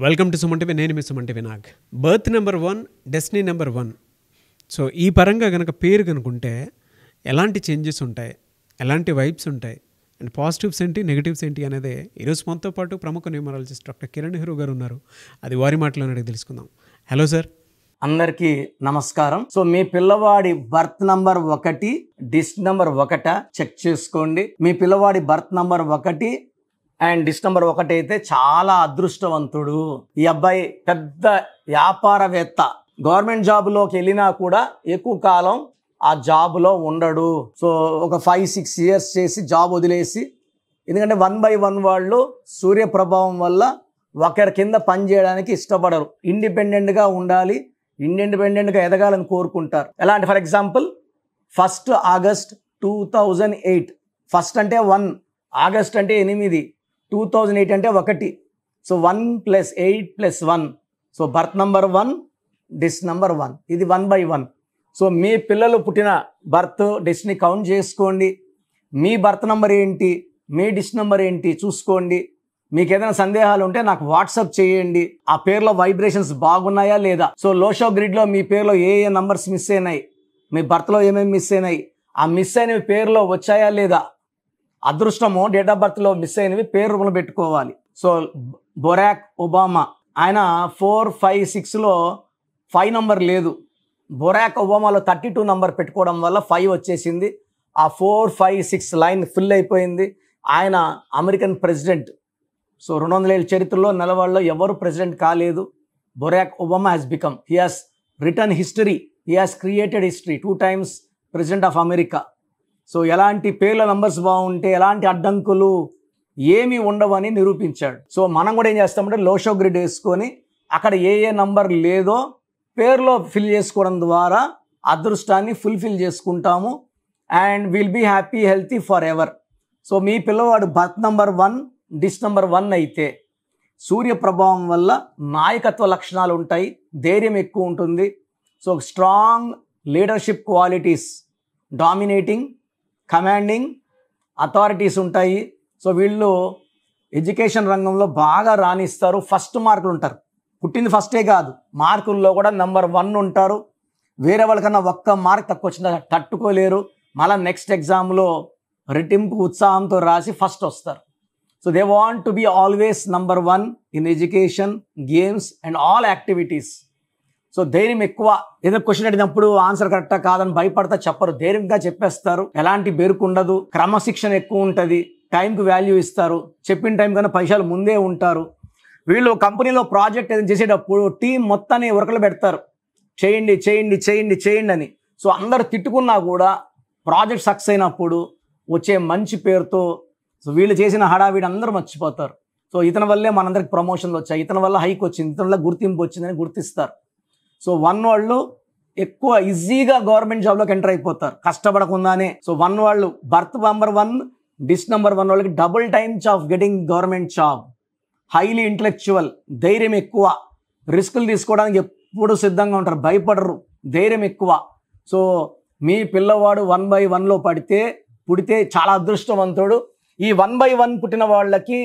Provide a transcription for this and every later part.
Welcome to Suman TV. నేను మీ Suman TV Nag. Birth number 1, destiny number 1. So ఈ పరంగా కనుక పేరు కనుకుంటే ఎలాంటి చేంజెస్ ఉంటాయి, ఎలాంటి వైబ్స్ ఉంటాయి, అండ్ పాజిటివ్స్ ఏంటి, నెగిటివ్స్ ఏంటి అనేది ఈరోజు మనతో పాటు ప్రముఖ న్యూమరాలజిస్ట్ డాక్టర్ కిరణ్ నెహ్రూ గారు ఉన్నారు. అది వారి మాటలోనే అడిగి తెలుసుకుందాం. Hello sir. అందరికీ నమస్కారం. సో మీ పిల్లవాడి బర్త్ నంబర్ 1, డిస్ నంబర్ 1 చెక్ చేసుకోండి. మీ పిల్లవాడి బర్త్ నంబర్ 1 అండ్ డిస్ నంబర్ 1 అయితే చాలా అదృష్టవంతుడు. ఈ అబ్బాయి పెద్ద వ్యాపారవేత్త. గవర్నమెంట్ జాబ్లోకి వెళ్ళినా కూడా ఎక్కువ కాలం ఆ జాబ్లో ఉండడు. సో ఒక 5-6 ఇయర్స్ చేసి జాబ్ వదిలేసి, ఎందుకంటే 1/1 వాళ్ళు సూర్య ప్రభావం వల్ల ఒకరి కింద పని చేయడానికి ఇష్టపడరు. ఇండిపెండెంట్గా ఉండాలి, ఇండిపెండెంట్గా ఎదగాలని కోరుకుంటారు. ఎలా అంటే ఫర్ ఎగ్జాంపుల్ 1 ఆగస్ట్ 2008. ఫస్ట్ అంటే 1, ఆగస్ట్ అంటే 8, 2008 అంటే 1. సో 1 + 8 + 1. సో బర్త్ నంబర్ 1, డిస్ నంబర్ 1. ఇది 1/1. సో మీ పిల్లలు పుట్టిన బర్త్ డిస్ని కౌంట్ చేసుకోండి. మీ బర్త్ నంబర్ ఏంటి, మీ డిస్ నంబర్ ఏంటి చూసుకోండి. మీకు ఏదైనా సందేహాలు ఉంటే నాకు వాట్సాప్ చేయండి. ఆ పేర్లో వైబ్రేషన్స్ బాగున్నాయా లేదా. సో లోషో గ్రిడ్లో మీ పేర్లో ఏ నంబర్స్ మిస్ అయినాయి, మీ బర్త్లో ఏమేమి మిస్ అయినాయి, ఆ మిస్ అయినవి పేరులో వచ్చాయా లేదా. అదృష్టము డేట్ ఆఫ్ బర్త్లో మిస్ అయినవి పేరు రూపంలో పెట్టుకోవాలి. సో బొరాక్ ఒబామా, ఆయన 4, 5, 6లో 5 నంబర్ లేదు. బొరాక్ ఒబామాలో 32 నంబర్ పెట్టుకోవడం వల్ల 5 వచ్చేసింది. ఆ 4, 5, 6 లైన్ ఫిల్ అయిపోయింది. ఆయన అమెరికన్ ప్రెసిడెంట్. సో 200 ఏళ్ళ చరిత్రలో నెలవాళ్ళలో ఎవరు ప్రెసిడెంట్ కాలేదు. Barack Obama has become, he has return history, he has created history, 2 times president of America. So ఎలాంటి పేర్ల నంబర్స్ బాగుంటే ఎలాంటి అడ్డంకులు ఏమీ ఉండవని నిరూపించాడు. సో మనం కూడా ఏం చేస్తామంటే లోషో గ్రిడ్ వేసుకొని అక్కడ ఏ నంబర్ లేదో పేరులో ఫిల్ చేసుకోవడం ద్వారా అదృష్టాన్ని ఫుల్ఫిల్ చేసుకుంటాము. And will be happy, healthy for ever. So మీ పిల్లవాడు బర్త్ నంబర్ 1, డిస్ నంబర్ 1 అయితే సూర్య ప్రభావం వల్ల నాయకత్వ లక్షణాలు ఉంటాయి, ధైర్యం ఎక్కువ ఉంటుంది. So strong leadership qualities, dominating, commanding authorities ఉంటాయి. సో వీళ్ళు ఎడ్యుకేషన్ రంగంలో బాగా రాణిస్తారు. ఫస్ట్ మార్కులు ఉంటారు. పుట్టింది ఫస్టే కాదు, మార్కుల్లో కూడా నంబర్ 1 ఉంటారు. వేరే వాళ్ళకన్నా 1 మార్క్ తక్కువ వచ్చినా తట్టుకోలేరు. మళ్ళీ నెక్స్ట్ ఎగ్జామ్లో రెట్టింపు ఉత్సాహంతో రాసి ఫస్ట్ వస్తారు. So they want to be always number 1 in education, games and all activities. So ధైర్యం ఎక్కువ. ఏదో క్వశ్చన్ అడిగినప్పుడు ఆన్సర్ కరెక్టా కాదని భయపడతా చెప్పరు, ధైర్యంగా చెప్పేస్తారు. ఎలాంటి బెరుకు ఉండదు, క్రమశిక్షణ ఎక్కువ ఉంటుంది, టైంకి వాల్యూ ఇస్తారు, చెప్పిన టైం కన్నా పైసలు ముందే ఉంటారు. వీళ్ళు కంపెనీలో ప్రాజెక్ట్ ఏదైనా చేసేటప్పుడు టీం మొత్తాన్ని ఉరకలు పెడతారు, చేయండి చేయండి చేయండి చేయండి అని. సో అందరు తిట్టుకున్నా కూడా ప్రాజెక్ట్ సక్సెస్ అయినప్పుడు వచ్చే మంచి పేరుతో సో వీళ్ళు చేసిన హడావిడి అందరూ మర్చిపోతారు. సో ఇతని వల్లే మనందరికి ప్రమోషన్లు వచ్చాయి, ఇతని వల్ల హైక్ వచ్చింది, ఇతని వల్ల గుర్తింపు వచ్చిందని గుర్తిస్తారు. సో 1 వాళ్ళు ఎక్కువ ఈజీగా గవర్నమెంట్ జాబ్లోకి ఎంటర్ అయిపోతారు కష్టపడకుండానే. సో 1 వాళ్ళు బర్త్ నంబర్ 1, డిస్ నంబర్ 1 వాళ్ళకి double times of getting government job. Highly intellectual, ధైర్యం ఎక్కువ, రిస్కులు తీసుకోవడానికి ఎప్పుడు సిద్ధంగా ఉంటారు, భయపడరు, ధైర్యం ఎక్కువ. సో మీ పిల్లవాడు 1/1లో పుడితే చాలా అదృష్టవంతుడు. ఈ 1/1 పుట్టిన వాళ్ళకి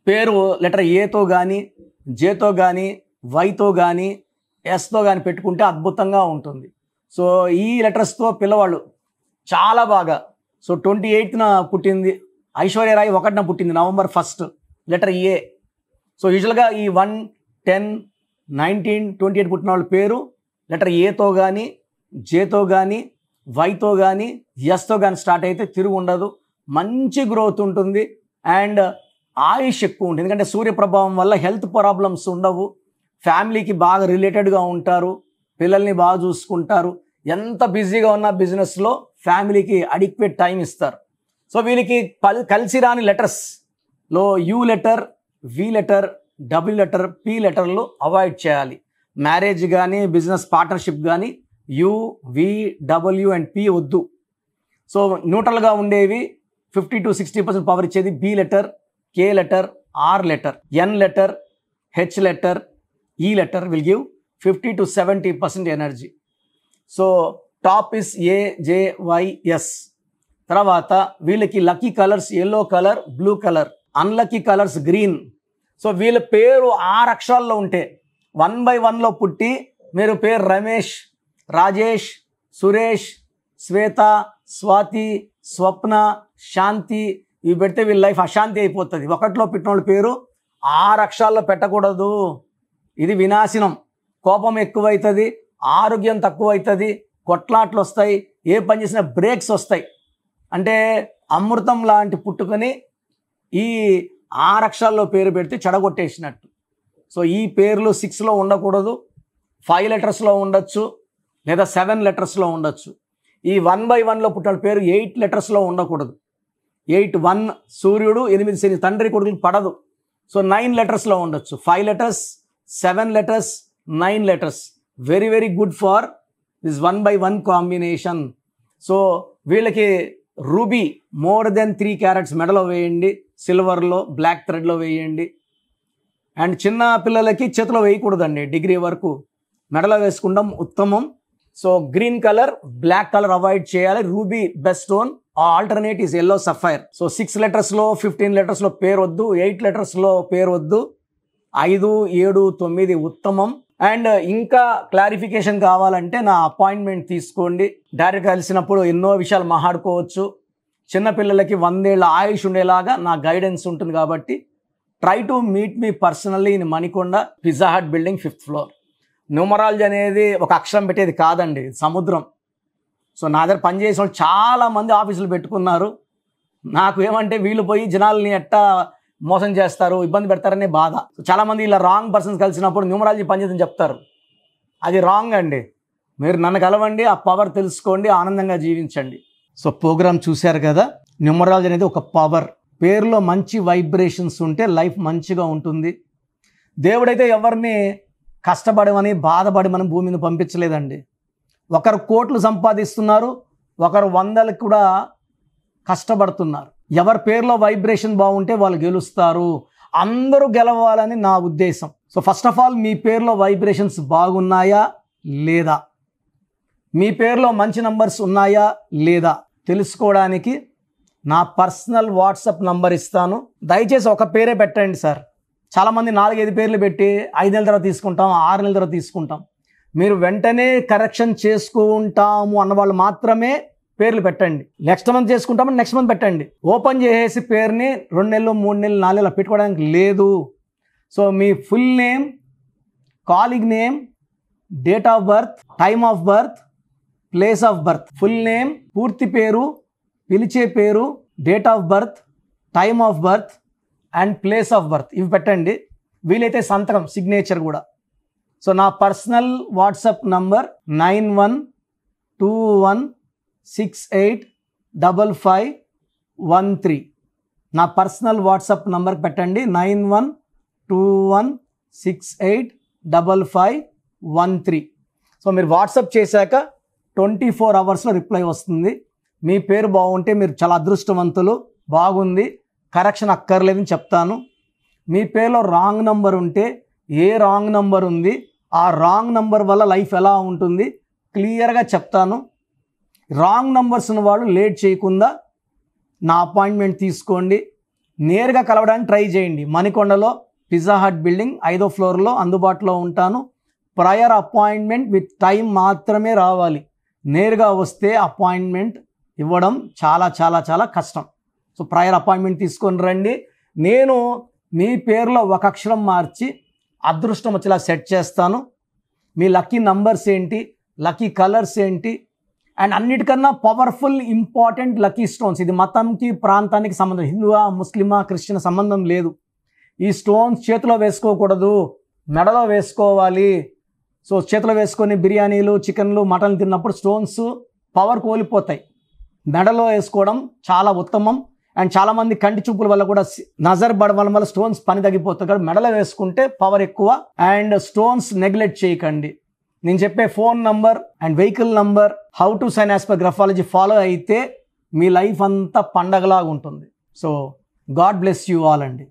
పేరు లెటర్ ఏతో కానీ, జేతో కానీ, వైతో కానీ, ఎస్తో కానీ పెట్టుకుంటే అద్భుతంగా ఉంటుంది. సో ఈ లెటర్స్తో పిల్లవాళ్ళు చాలా బాగా. సో 28న పుట్టింది ఐశ్వర్యరాయ్, 1న పుట్టింది నవంబర్ 1, లెటర్ ఏ. సో యూజువల్గా ఈ 1, 10, 19, 28 పుట్టిన వాళ్ళ పేరు లెటర్ ఏతో కానీ, జేతో కానీ, వైతో కానీ, ఎస్తో కానీ స్టార్ట్ అయితే తిరుగు ఉండదు, మంచి గ్రోత్ ఉంటుంది అండ్ ఆయుష్ ఎక్కువ ఉంటుంది. ఎందుకంటే సూర్యప్రభావం వల్ల హెల్త్ ప్రాబ్లమ్స్ ఉండవు, ఫ్యామిలీకి బాగా రిలేటెడ్గా ఉంటారు, పిల్లల్ని బాగా చూసుకుంటారు. ఎంత బిజీగా ఉన్న బిజినెస్లో ఫ్యామిలీకి అడిక్వేట్ టైం ఇస్తారు. సో వీళ్ళకి కలిసి రాని లెటర్స్లో U letter, V letter, W letter, P లెటర్లు అవాయిడ్ చేయాలి. మ్యారేజ్ కానీ, బిజినెస్ పార్ట్నర్షిప్ కానీ U, V, W and P వద్దు. సో న్యూట్రల్గా ఉండేవి 50 to 60% పవర్ ఇచ్చేది B letter, K letter, R letter, N letter, H letter, E letter will give 50 to 70% energy. So top is A, J, Y, S. తర్వాత వీళ్ళకి lucky colours yellow colour, blue colour, unlucky colours green. So వీళ్ళ పేరు 6 అక్షరాల్లో ఉంటే 1 by 1లో పుట్టి మీరు పేరు రమేష్, రాజేష్, సురేష్, శ్వేత, స్వాతి, స్వప్న, శాంతి ఇవి పెడితే వీళ్ళ లైఫ్ అశాంతి అయిపోతుంది. 1లో పెట్టిన వాళ్ళ పేరు 6 అక్షరాల్లో పెట్టకూడదు. ఇది వినాశనం. కోపం ఎక్కువైతుంది, ఆరోగ్యం తక్కువ అవుతుంది, కొట్లాట్లు వస్తాయి, ఏ పని చేసినా బ్రేక్స్ వస్తాయి. అంటే అమృతం లాంటి పుట్టుకొని ఈ 6 అక్షరాల్లో పేరు పెడితే చెడగొట్టేసినట్టు. సో ఈ పేర్లు 6లో ఉండకూడదు, 5 లెటర్స్లో ఉండొచ్చు, లేదా 7 లెటర్స్లో ఉండొచ్చు. ఈ 1 by 1లో పుట్టిన పేరు 8 లెటర్స్లో ఉండకూడదు. 8 1 సూర్యుడు, 8 శని, తండ్రి కొడుకులు పడదు. సో 9 లెటర్స్లో ఉండొచ్చు. 5 letters, 7 letters, 9 letters very very good for this 1 by 1 combination. So వీళ్ళకి రూబీ మోర్ దెన్ 3 క్యారెట్స్ మెడలో వేయండి, సిల్వర్లో బ్లాక్ థ్రెడ్లో వేయండి. అండ్ చిన్న పిల్లలకి చేతిలో వేయకూడదండి, డిగ్రీ వరకు మెడలో వేసుకుంటాం ఉత్తమం. So green colour, black colour avoid చేయాలి. Ruby best stone, alternate is yellow sapphire. So 6 లెటర్స్లో 15 లెటర్స్లో పేరు వద్దు, 8 లెటర్స్లో పేరు వద్దు, 5 7 9 ఉత్తమం. అండ్ ఇంకా క్లారిఫికేషన్ కావాలంటే నా అపాయింట్మెంట్ తీసుకోండి. డైరెక్ట్ కలిసినప్పుడు ఎన్నో విషయాలు మాట్లాడుకోవచ్చు. చిన్నపిల్లలకి 100 ఏళ్ల ఆయుష్ ఉండేలాగా నా గైడెన్స్ ఉంటుంది కాబట్టి ట్రై టు మీట్ మీ personally in Manikonda, Pizza Hut building 5th floor. Numerology అనేది ఒక అక్షరం పెట్టేది కాదండి, సముద్రం. సో నా దగ్గర పనిచేసిన వాళ్ళు చాలామంది ఆఫీసులు పెట్టుకున్నారు. నాకు ఏమంటే వీళ్ళు పోయి జనాల్ని ఎట్టా మోసం చేస్తారు, ఇబ్బంది పెడతారనే బాధ. చాలామంది ఇలా రాంగ్ పర్సన్స్ కలిసినప్పుడు న్యూమరాలజీ పనిచేద్దని చెప్తారు. అది రాంగ్ అండి. మీరు నన్ను కలవండి, ఆ పవర్ తెలుసుకోండి, ఆనందంగా జీవించండి. సో ప్రోగ్రామ్ చూశారు కదా. న్యూమరాలజీ అనేది ఒక పవర్. పేరులో మంచి వైబ్రేషన్స్ ఉంటే లైఫ్ మంచిగా ఉంటుంది. దేవుడైతే ఎవరిని కష్టపడమని బాధపడమని భూమి మీద పంపించలేదండి. ఒకరు కోట్లు సంపాదిస్తున్నారు, ఒకరు 100లకు కూడా కష్టపడుతున్నారు. ఎవరి పేరులో వైబ్రేషన్ బాగుంటే వాళ్ళు గెలుస్తారు. అందరూ గెలవాలని నా ఉద్దేశం. సో ఫస్ట్ ఆఫ్ ఆల్ మీ పేరులో వైబ్రేషన్స్ బాగున్నాయా లేదా, మీ పేరులో మంచి నంబర్స్ ఉన్నాయా లేదా తెలుసుకోవడానికి నా పర్సనల్ వాట్సాప్ నంబర్ ఇస్తాను. దయచేసి ఒక పేరే పెట్టండి సార్. చాలామంది 4-5 పేర్లు పెట్టి 5 నెలల తర్వాత తీసుకుంటాం, 6 నెలల తర్వాత తీసుకుంటాం. మీరు వెంటనే కరెక్షన్ చేసుకుంటాము అన్నవాళ్ళు మాత్రమే పేర్లు పెట్టండి. నెక్స్ట్ మంత్ చేసుకుంటామని నెక్స్ట్ మంత్ పెట్టండి. ఓపెన్ చేసేసి పేరుని 2 నెలలు 3 నెలలు 4 నెలలు పెట్టుకోవడానికి లేదు. సో మీ full name, calling name, date of birth, time of birth, place of birth, full name, పూర్తి పేరు, పిలిచే పేరు, date of birth, time of birth and place of birth ఇవి పెట్టండి. వీలైతే సంతకం, సిగ్నేచర్ కూడా. సో నా పర్సనల్ వాట్సాప్ నంబర్ 9121685513. నా పర్సనల్ వాట్సాప్ నంబర్ పెట్టండి 9121685513. సో మీరు వాట్సాప్ చేశాక 24 అవర్స్లో రిప్లై వస్తుంది. మీ పేరు బాగుంటే మీరు చాలా అదృష్టవంతులు, బాగుంది, కరెక్షన్ అక్కర్లేదని చెప్తాను. మీ పేరులో రాంగ్ నంబర్ ఉంటే ఏ రాంగ్ నంబర్ ఉంది, ఆ రాంగ్ నంబర్ వల్ల లైఫ్ ఎలా ఉంటుంది క్లియర్గా చెప్తాను. రాంగ్ నంబర్స్ ఉన్న వాళ్ళు లేట్ చేయకుండా నా అపాయింట్మెంట్ తీసుకోండి. నేరుగా కలవడానికి ట్రై చేయండి. మణికొండలో పిజ్జా హట్ బిల్డింగ్ 5వ ఫ్లోర్లో అందుబాటులో ఉంటాను. ప్రయర్ అపాయింట్మెంట్ విత్ టైం మాత్రమే రావాలి. నేరుగా వస్తే అపాయింట్మెంట్ ఇవ్వడం చాలా చాలా చాలా కష్టం. సో ప్రయర్ అపాయింట్మెంట్ తీసుకొని రండి. నేను మీ పేరులో ఒక అక్షరం మార్చి అదృష్టం వచ్చేలా సెట్ చేస్తాను. మీ లక్కీ నంబర్స్ ఏంటి, లక్కీ కలర్స్ ఏంటి, అండ్ అన్నిటికన్నా పవర్ఫుల్ ఇంపార్టెంట్ లక్కీ స్టోన్స్. ఇది మతంకి ప్రాంతానికి సంబంధం, హిందువా ముస్లిమా క్రిస్టియన్ సంబంధం లేదు. ఈ స్టోన్స్ చేతిలో వేసుకోకూడదు, మెడలో వేసుకోవాలి. సో చేతిలో వేసుకొని బిర్యానీలు, చికెన్లు, మటన్లు తిన్నప్పుడు స్టోన్స్ పవర్ కోల్పోతాయి. మెడలో వేసుకోవడం చాలా ఉత్తమం. అండ్ చాలామంది కంటి చూపుల వల్ల కూడా నజర్ పడడం వల్ల స్టోన్స్ పని తగ్గిపోతుంది. కాబట్టి మెడలో వేసుకుంటే పవర్ ఎక్కువ. అండ్ స్టోన్స్ నెగ్లెక్ట్ చేయకండి. నేను చెప్పే phone number and vehicle number, how to sign as per graphology follow అయితే మీ లైఫ్ అంతా పండగలాగా ఉంటుంది. So God bless you all అండి.